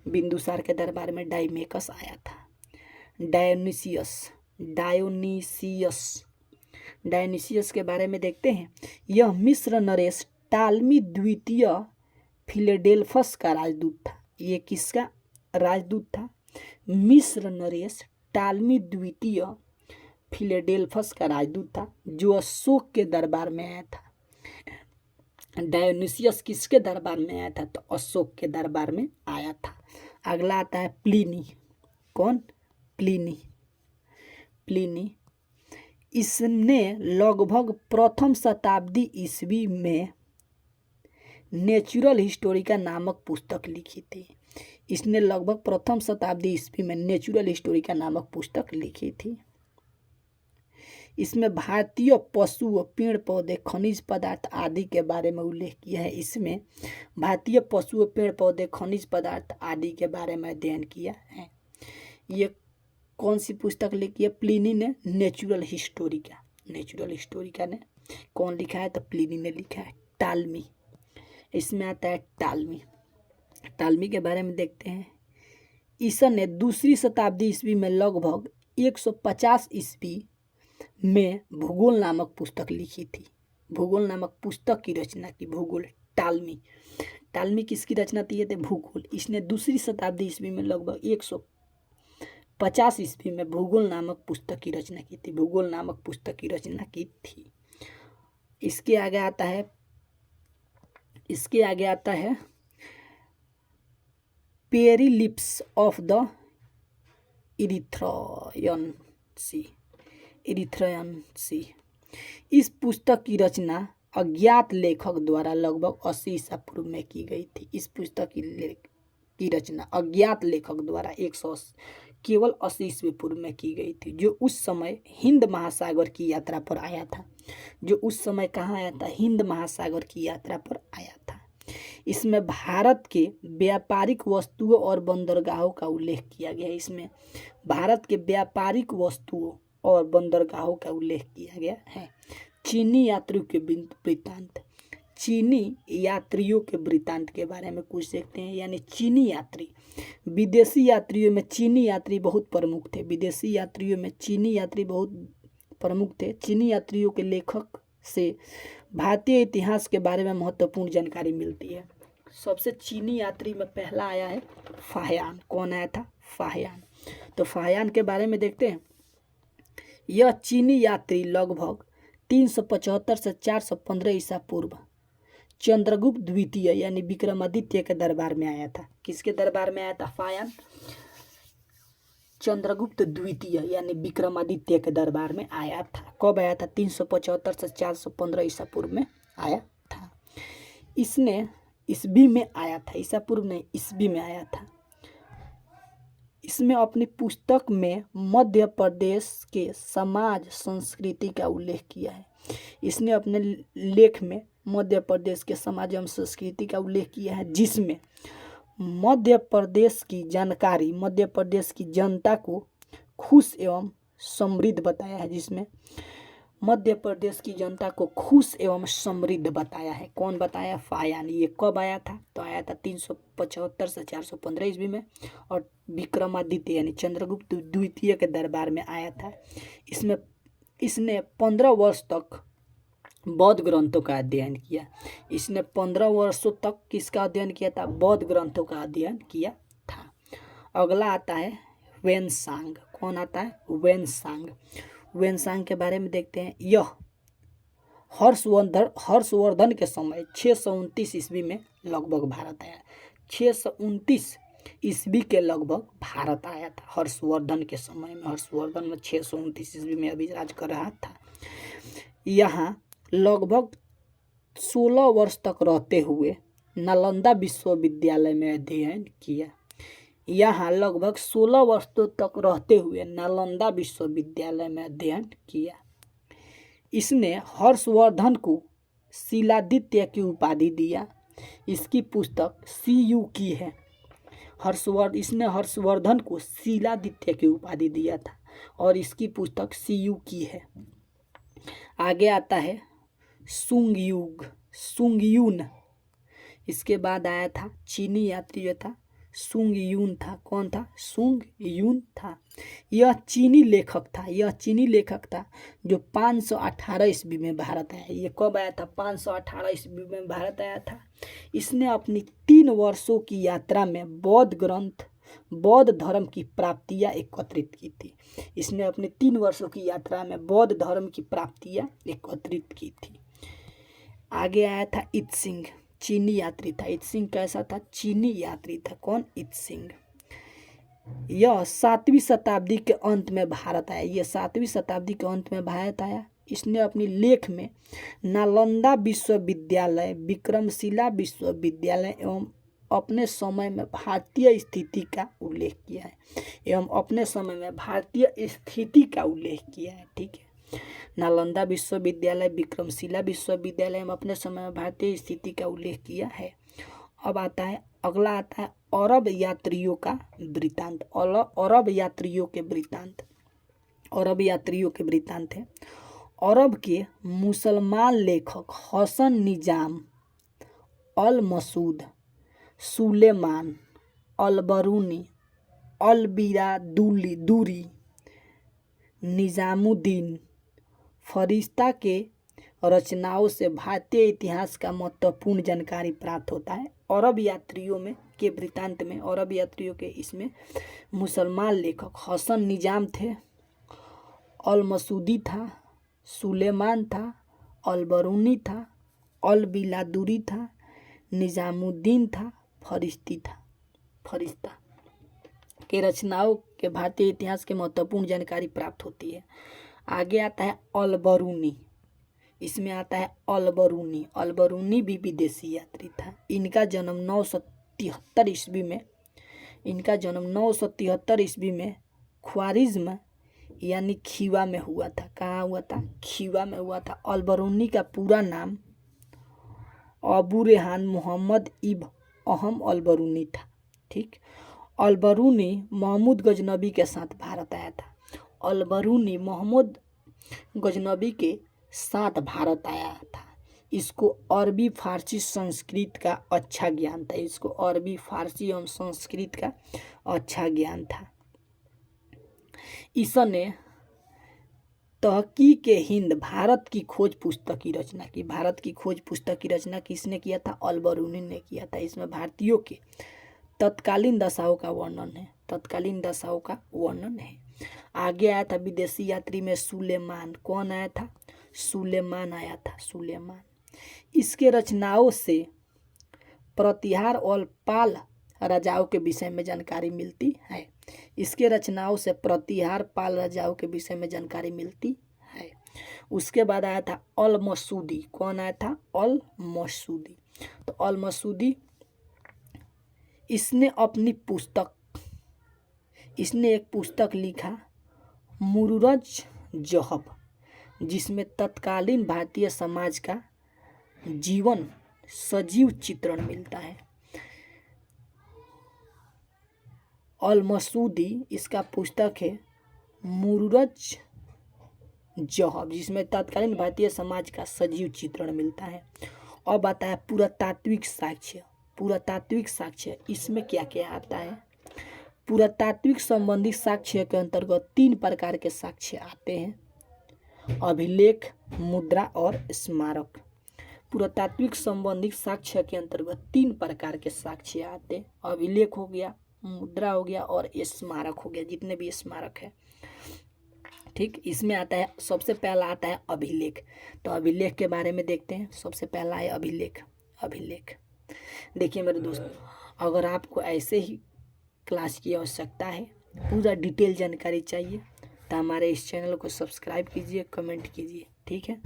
बिंदुसार के दरबार में डाइमेकस आया था। डायोनिसियस के बारे में देखते हैं। यह मिस्र नरेश टालमी द्वितीय फिलेडेल्फस का राजदूत था। ये किसका राजदूत था? मिस्र नरेश टालमी द्वितीय फिलेडेल्फस का राजदूत था, जो अशोक के दरबार में आया था। डायोनिसियस किसके दरबार में आया था? तो अशोक के दरबार में आया था। अगला आता है प्लिनी। कौन? प्लिनी। इसने लगभग प्रथम शताब्दी ईस्वी में नेचुरल हिस्टोरिका नामक पुस्तक लिखी थी। इसने लगभग प्रथम शताब्दी ईस्वी में नेचुरल हिस्टोरिका नामक पुस्तक लिखी थी। इसमें भारतीय पशु, पेड़ पौधे, खनिज पदार्थ आदि के बारे में उल्लेख किया है। इसमें भारतीय पशु, पेड़ पौधे, खनिज पदार्थ आदि के बारे में अध्ययन किया है। ये कौन सी पुस्तक लिखी है? प्लिनी ने नेचुरल हिस्टोरिका ने कौन लिखा है? तो प्लिनी ने लिखा है। टालमी, इसमें आता है टालमी के बारे में देखते हैं। ईसन ने दूसरी शताब्दी ईस्वी में लगभग 150 ईस्वी में भूगोल नामक पुस्तक लिखी थी। भूगोल नामक पुस्तक की रचना की भूगोल। टालमी किसकी रचना थी? थे भूगोल। इसने दूसरी शताब्दी ईस्वी में लगभग 150 ईस्वी में भूगोल नामक पुस्तक की रचना की थी। इसके आगे आता है पेरिलिप्स ऑफ द इरिथ्रायन सी। इस पुस्तक की रचना अज्ञात लेखक द्वारा लगभग 80 ईसा पूर्व में की गई थी। इस पुस्तक की रचना अज्ञात लेखक द्वारा केवल 80 ईस्वी पूर्व में की गई थी, जो उस समय हिंद महासागर की यात्रा पर आया था। कहाँ आया था? हिंद महासागर की यात्रा पर आया था। इसमें भारत के व्यापारिक वस्तुओं और बंदरगाहों का उल्लेख किया गया है। इसमें भारत के व्यापारिक वस्तुओं और बंदरगाहों का उल्लेख किया गया है। चीनी यात्रियों के वृत्तांत के बारे में कुछ देखते हैं। यानी चीनी यात्री, विदेशी यात्रियों में चीनी यात्री बहुत प्रमुख थे। चीनी यात्रियों के लेखक से भारतीय इतिहास के बारे में महत्वपूर्ण जानकारी मिलती है। सबसे चीनी यात्री में पहला आया है फाहियान। कौन आया था? फाहियान। तो फाहियान के बारे में देखते हैं। यह चीनी यात्री लगभग 375 से 415 ईसा पूर्व चंद्रगुप्त द्वितीय यानी विक्रमादित्य के दरबार में आया था। किसके दरबार में आया था? फायन चंद्रगुप्त द्वितीय यानी विक्रमादित्य के दरबार में आया था। कब आया था? 375 से 415 ईसा पूर्व में आया था। इसने ईस्वी में आया था, ईसा पूर्व नहीं, ईस्वी में आया था। इसमें अपनी पुस्तक में मध्य प्रदेश के समाज संस्कृति का उल्लेख किया है। इसने अपने लेख में मध्य प्रदेश के समाज एवं संस्कृति का उल्लेख किया है, जिसमें मध्य प्रदेश की जानकारी, मध्य प्रदेश की जनता को खुश एवं समृद्ध बताया है। जिसमें मध्य प्रदेश की जनता को खुश एवं समृद्ध बताया है। कौन बताया? फायन। ये कब आया था? तो आया था 375 से 415 ईस्वी में, और विक्रमादित्य यानी चंद्रगुप्त द्वितीय के दरबार में आया था। इसने 15 वर्ष तक बौद्ध ग्रंथों का अध्ययन किया। इसने 15 वर्षों तक किसका अध्ययन किया था? बौद्ध ग्रंथों का अध्ययन किया था। अगला आता है वेनसांग। कौन आता है? वेनसांग। वेनसांग के बारे में देखते हैं। यह हर्षवर्धन के समय 629 ईस्वी में लगभग भारत आया। 629 ईस्वी के लगभग भारत आया था। हर्षवर्धन के समय में, हर्षवर्धन में 629 ईस्वी में अभिराज कर रहा था। यहाँ लगभग 16 वर्ष तक रहते हुए नालंदा विश्वविद्यालय में अध्ययन किया। यहाँ लगभग 16 वर्षों तक रहते हुए नालंदा विश्वविद्यालय में अध्ययन किया। इसने हर्षवर्धन को शिलादित्य की उपाधि दिया। इसकी पुस्तक सीयू की है। इसने हर्षवर्धन को शिलादित्य की उपाधि दिया था और इसकी पुस्तक सीयू की है। आगे आता है सुंगयून। इसके बाद आया था चीनी यात्री जो था सुंगयून था। कौन था? सुंगयून था। यह चीनी लेखक था जो 518 ईस्वी में भारत आया। ये कब आया था? 518 ईस्वी में भारत आया था। इसने अपनी 3 वर्षों की यात्रा में बौद्ध धर्म की प्राप्तियां एकत्रित की थी। इसने अपने 3 वर्षों की यात्रा में बौद्ध धर्म की प्राप्तियां एकत्रित की थी। आगे आया था इत्सिंग। चीनी यात्री था। इत्सिंग कैसा था? चीनी यात्री था। कौन? इत्सिंग। यह 7वीं शताब्दी के अंत में भारत आया। यह 7वीं शताब्दी के अंत में भारत आया। इसने अपनी लेख में नालंदा विश्वविद्यालय, विक्रमशिला विश्वविद्यालय एवं अपने समय में भारतीय स्थिति का उल्लेख किया है। ठीक है। नालंदा विश्वविद्यालय, विक्रमशिला विश्वविद्यालय में अपने समय में भारतीय स्थिति का उल्लेख किया है। अब अगला आता है अरब यात्रियों का वृत्तांत। अरब यात्रियों के वृत्तांत है। अरब के मुसलमान लेखक हसन निजाम अल मसूद, सुलेमान अल बरूनी, अल बिरादूरी, निजामुद्दीन फरिश्ता के रचनाओं से भारतीय इतिहास का महत्वपूर्ण जानकारी प्राप्त होता है। अरब यात्रियों के इसमें मुसलमान लेखक हसन निजाम थे, अल मसूदी था, सुलेमान था, अल बरूनी था, अल बिरादूरी था, निजामुद्दीन था, फरिश्ता के रचनाओं के भारतीय इतिहास के महत्वपूर्ण जानकारी प्राप्त होती है। आगे आता है अल बरूनी। इसमें आता है अल बरूनी भी विदेशी यात्री था। इनका जन्म 973 ईस्वी में ख्वारिज्म यानी खीवा में हुआ था। कहाँ हुआ था? खीवा में हुआ था। अल बरूनी का पूरा नाम अबू रेहान मोहम्मद इब्न अहम अल बरूनी था। ठीक। अल बरूनी महमूद गजनबी के साथ भारत आया था। अल बरूनी महमूद गजनबी के साथ भारत आया था। इसको अरबी फारसी संस्कृत का अच्छा ज्ञान था। इसने तहकीक हिंद भारत की खोज पुस्तक की रचना किसने किया था? अल बरूनी ने किया था। इसमें भारतीयों के तत्कालीन दशाओं का वर्णन है। आगे आया था विदेशी यात्री में सुलेमान। कौन आया था? सुलेमान आया था, सुलेमान। इसके रचनाओं से प्रतिहार और पाल राजाओं के विषय में जानकारी मिलती है। इसके रचनाओं से प्रतिहार पाल राजाओं के विषय में जानकारी मिलती है। उसके बाद आया था अल मसूदी। कौन आया था? अल मसूदी। तो अल मसूदी इसने एक पुस्तक लिखा मुरुरज जहब, जिसमें तत्कालीन भारतीय समाज का जीवन सजीव चित्रण मिलता है। अल मसूदी इसका पुस्तक है मुरुरज जहब, जिसमें तत्कालीन भारतीय समाज का सजीव चित्रण मिलता है। अब आता है पुरातात्विक साक्ष्य। पुरातात्विक साक्ष्य इसमें क्या क्या आता है? पुरातात्विक संबंधी साक्ष्य के अंतर्गत 3 प्रकार के साक्ष्य आते हैं: अभिलेख, मुद्रा और स्मारक। पुरातात्विक संबंधी साक्ष्य के अंतर्गत 3 प्रकार के साक्ष्य आते हैं: अभिलेख हो गया, मुद्रा हो गया और स्मारक हो गया, जितने भी स्मारक है। ठीक, इसमें आता है, सबसे पहला आता है अभिलेख। तो अभिलेख के बारे में देखते हैं। सबसे पहला है अभिलेख। अभिलेख देखिए मेरे दोस्तों, अगर आपको ऐसे ही क्लास की आवश्यकता है, पूरा डिटेल जानकारी चाहिए, तो हमारे इस चैनल को सब्सक्राइब कीजिए, कमेंट कीजिए। ठीक है।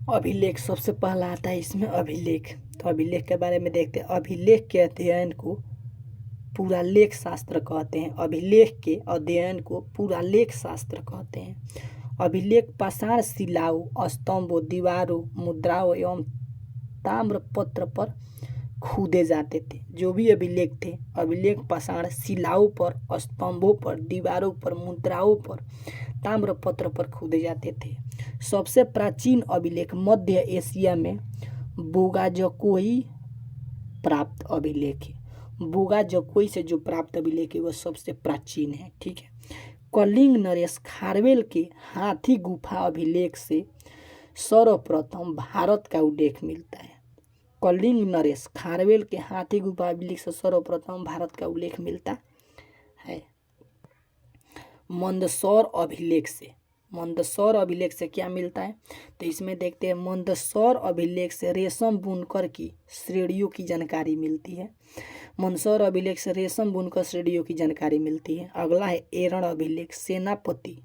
अभिलेख सबसे पहला आता है इसमें अभिलेख। तो अभिलेख के बारे में देखते हैं। अभिलेख के अध्ययन को पुरालेख शास्त्र कहते हैं। अभिलेख के अध्ययन को पुरालेख शास्त्र कहते हैं। अभिलेख पाषाण शिलाओं, स्तंभों, दीवारों, मुद्राओं एवं ताम्रपत्र पर खुदे जाते थे। जो भी अभिलेख थे, अभिलेख पाषाण शिलाओं पर, स्तंभों पर, दीवारों पर, मुद्राओं पर, ताम्रपत्र पर खुदे जाते थे। सबसे प्राचीन अभिलेख मध्य एशिया में बोगाजकोई प्राप्त अभिलेख है। बोगाजकोई से जो प्राप्त अभिलेख है वह सबसे प्राचीन है। ठीक है। कलिंग नरेश खारवेल के हाथी गुफा अभिलेख से सर्वप्रथम भारत का उल्लेख मिलता है। कलिंग नरेश खारवेल के हाथी गुफा अभिलेख से सर्वप्रथम भारत का उल्लेख मिलता है। मंदसौर अभिलेख से, मंदसौर अभिलेख से क्या मिलता है? तो इसमें देखते हैं, मंदसौर अभिलेख से रेशम बुनकर की श्रेणियों की जानकारी मिलती है। मंदसौर अभिलेख से रेशम बुनकर श्रेणियों की जानकारी मिलती है। अगला है एरण अभिलेख सेनापति।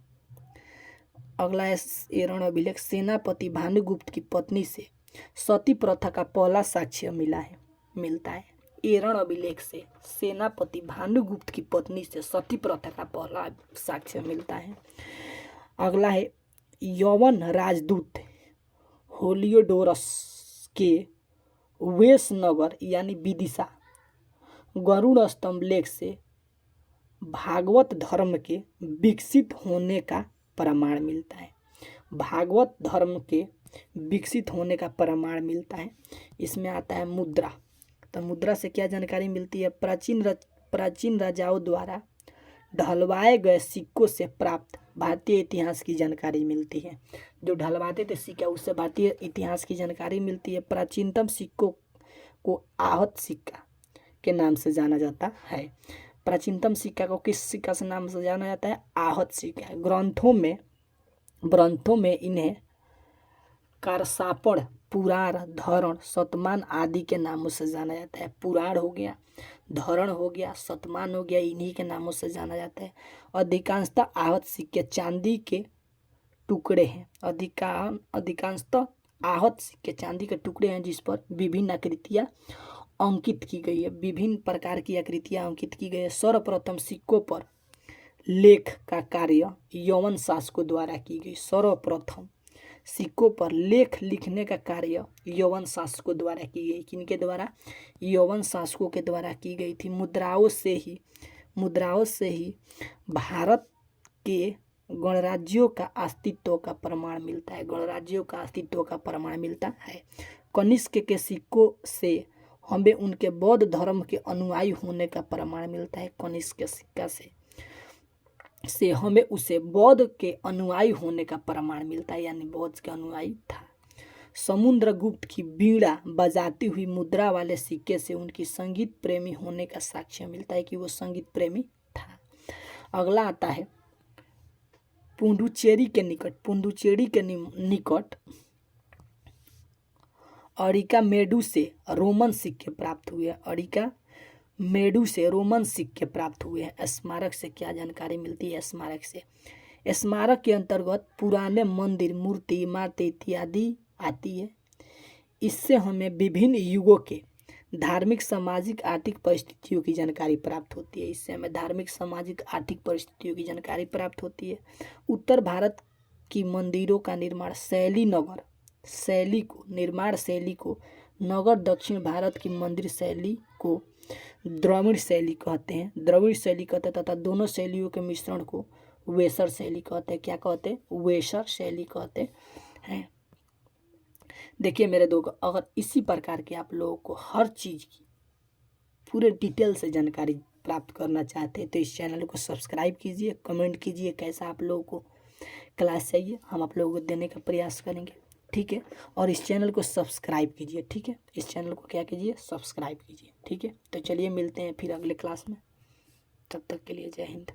अगला है एरण अभिलेख सेनापति भानुगुप्त की पत्नी से सती प्रथा का पहला साक्ष्य मिलता है। एरण अभिलेख से सेनापति भानुगुप्त की पत्नी से सती प्रथा का पहला साक्ष्य मिलता है। अगला है यवन राजदूत होलियोडोरस के वेशनगर यानी विदिशा गरुड़ स्तंभ लेख से भागवत धर्म के विकसित होने का प्रमाण मिलता है। भागवत धर्म के विकसित होने का प्रमाण मिलता है। इसमें आता है मुद्रा। तो मुद्रा से क्या जानकारी मिलती है? प्राचीन राजाओं द्वारा ढलवाए गए सिक्कों से प्राप्त भारतीय इतिहास की जानकारी मिलती है। जो ढलवाते थे सिक्का, उससे भारतीय इतिहास की जानकारी मिलती है। प्राचीनतम सिक्कों को आहत सिक्का के नाम से जाना जाता है। प्राचीनतम सिक्का को किस सिक्का से नाम से जाना जाता है? आहत सिक्का। ग्रंथों में इन्हें कारसापड़, पुराण, धरण, शतमान आदि के नामों से जाना जाता है। पुराण हो गया, धरण हो गया, शतमान हो गया, इन्हीं के नामों से जाना जाता है। अधिकांशतः आहत सिक्के चांदी के टुकड़े हैं। अधिकांशतः आहत सिक्के चांदी के टुकड़े हैं जिस पर विभिन्न आकृतियाँ अंकित की गई है। विभिन्न प्रकार की आकृतियाँ अंकित की गई है। सर्वप्रथम सिक्कों पर लेख का कार्य यवन शासकों द्वारा की गई। सर्वप्रथम सिक्कों पर लेख लिखने का कार्य यवन शासकों द्वारा की गई। किनके द्वारा? यवन शासकों के द्वारा की गई थी। मुद्राओं से ही भारत के गणराज्यों का अस्तित्व का प्रमाण मिलता है। गणराज्यों का अस्तित्व का प्रमाण मिलता है। कनिष्क के सिक्कों से हमें उनके बौद्ध धर्म के अनुयायी होने का प्रमाण मिलता है। कनिष्क के सिक्का से हमें उसे बौद्ध के अनुयायी होने का प्रमाण मिलता है, यानी बौद्ध के अनुयायी था। समुद्रगुप्त की बीड़ा बजाती हुई मुद्रा वाले सिक्के से उनकी संगीत प्रेमी होने का साक्ष्य मिलता है कि वो संगीत प्रेमी था। अगला आता है पुडुचेरी के निकट अरिका मेडू से रोमन सिक्के प्राप्त हुए। अरिका मेडू से रोमन सिक्के प्राप्त हुए हैं। स्मारक से क्या जानकारी मिलती है? स्मारक से, स्मारक के अंतर्गत पुराने मंदिर, मूर्ति, इमारतें इत्यादि आती है। इससे हमें विभिन्न युगों के धार्मिक, सामाजिक, आर्थिक परिस्थितियों की जानकारी प्राप्त होती है। इससे हमें धार्मिक, सामाजिक, आर्थिक परिस्थितियों की जानकारी प्राप्त होती है। उत्तर भारत की मंदिरों का निर्माण शैली को नगर, दक्षिण भारत की मंदिर शैली को द्रविड़ शैली कहते हैं। तथा दोनों शैलियों के मिश्रण को वेसर शैली कहते हैं। क्या कहते हैं? वेसर शैली कहते हैं। देखिए मेरे दोस्तों, अगर इसी प्रकार के आप लोगों को हर चीज़ की पूरे डिटेल से जानकारी प्राप्त करना चाहते हैं तो इस चैनल को सब्सक्राइब कीजिए, कमेंट कीजिए कैसा आप लोगों को क्लास चाहिए, हम आप लोगों को देने का प्रयास करेंगे, ठीक है। और इस चैनल को सब्सक्राइब कीजिए, ठीक है। इस चैनल को क्या कीजिए? सब्सक्राइब कीजिए, ठीक है। तो चलिए मिलते हैं फिर अगले क्लास में, तब तक के लिए जय हिंद।